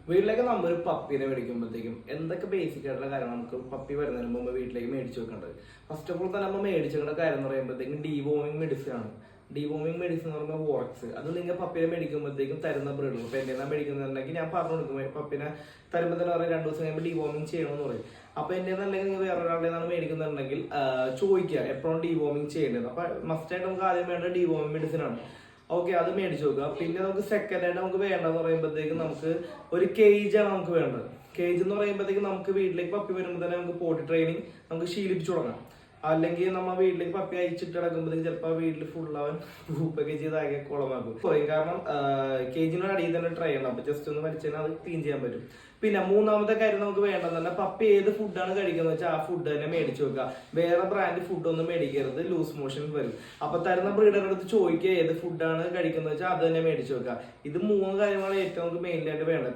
വീട്ടിലേക്ക് നമ്മളൊരു പപ്പീനെ മേടിക്കുമ്പോഴത്തേക്കും എന്തൊക്കെ ബേസിക് ആയിട്ടുള്ള കാര്യം നമുക്ക് പപ്പി വരുന്നതിന് മുമ്പ് വീട്ടിലേക്ക് മേടിച്ചു വെക്കേണ്ടത്. ഫസ്റ്റ് ഓഫ് ഓൾ തന്നെ നമ്മൾ മേടിച്ചേക്കുന്ന കാര്യം എന്ന് പറയുമ്പോഴത്തേക്കും ഡീവോമിങ് മെഡിസിൻ ആണ്. ഡീവോമിങ് മെഡിസിൻ എന്ന് പറയുമ്പോൾ വോറക്സ്. അത് നിങ്ങൾ പപ്പിനെ മേടിക്കുമ്പോഴത്തേക്കും തരുന്ന ബ്രീഡ്. ഇപ്പൊ എന്റെ മേടിക്കുന്നുണ്ടെങ്കിൽ ഞാൻ പറഞ്ഞു കൊടുക്കും, പപ്പിനെ തരുമ്പോൾ തന്നെ പറയും 2 ദിവസം കഴിയുമ്പോൾ ഡീവോമിങ് ചെയ്യണമെന്ന് പറയും. അപ്പൊ എന്റെ അല്ലെങ്കിൽ നിങ്ങൾ വേറെ ഒരാളുടെ നിന്നാണ് മേടിക്കുന്നുണ്ടെങ്കിൽ ചോദിക്കുക എപ്പോഴും ഡീവോമിങ് ചെയ്യേണ്ടത്. അപ്പൊ മസ്റ്റ് ആയിട്ട് നമുക്ക് ആദ്യം വേണ്ട ഡീവോമിങ് മെഡിസിൻ ആണ്. ഓക്കെ, അത് മേടിച്ചു നോക്കുക. പിന്നെ നമുക്ക് സെക്കൻഡ് ആയിട്ട് നമുക്ക് വേണ്ടതെന്ന് പറയുമ്പോഴത്തേക്കും നമുക്ക് ഒരു കേജ് ആണ് നമുക്ക് വേണ്ടത്. കേജ് എന്ന് പറയുമ്പോഴത്തേക്കും നമുക്ക് വീട്ടിലേക്ക് പപ്പി വരുമ്പോൾ തന്നെ നമുക്ക് പോട്ടി ട്രെയിനിങ് നമുക്ക് ശീലിപ്പിച്ചു തുടങ്ങാം. അല്ലെങ്കിൽ നമ്മൾ വീട്ടിലേക്ക് പപ്പി അയച്ചിട്ട് കിടക്കുമ്പോഴത്തേക്ക് ചിലപ്പോൾ വീട്ടിൽ ഫുള്ളവൻ പൂപ്പൊക്കെ ചെയ്ത് ആകെ കുളമാക്കും പറയും. കാരണം കേജിനോട് അടിയിൽ തന്നെ ട്രൈ ചെയ്യണം. അപ്പൊ ജസ്റ്റ് ഒന്ന് വലിച്ചാൽ അത് ക്ലീൻ ചെയ്യാൻ പറ്റും. പിന്നെ മൂന്നാമത്തെ കാര്യം നമുക്ക് വേണ്ടത് തന്നെ പപ്പി ഏത് ഫുഡാണ് കഴിക്കുന്നത് വെച്ചാൽ ആ ഫുഡ് തന്നെ മേടിച്ചു വെക്കുക. വേറെ ബ്രാൻഡ് ഫുഡ് ഒന്നും മേടിക്കരുത്, ലൂസ് മോഷൻ വരും. അപ്പൊ തരുന്ന ബ്രീഡറുടെ അടുത്ത് ചോദിക്കുക ഏത് ഫുഡാണ് കഴിക്കുന്നത് വെച്ചാൽ അത് തന്നെ മേടിച്ചു വെക്കുക. ഇത് 3 കാര്യങ്ങളാണ് ഏറ്റവും മെയിൻ ആയിട്ട് വേണ്ടത്.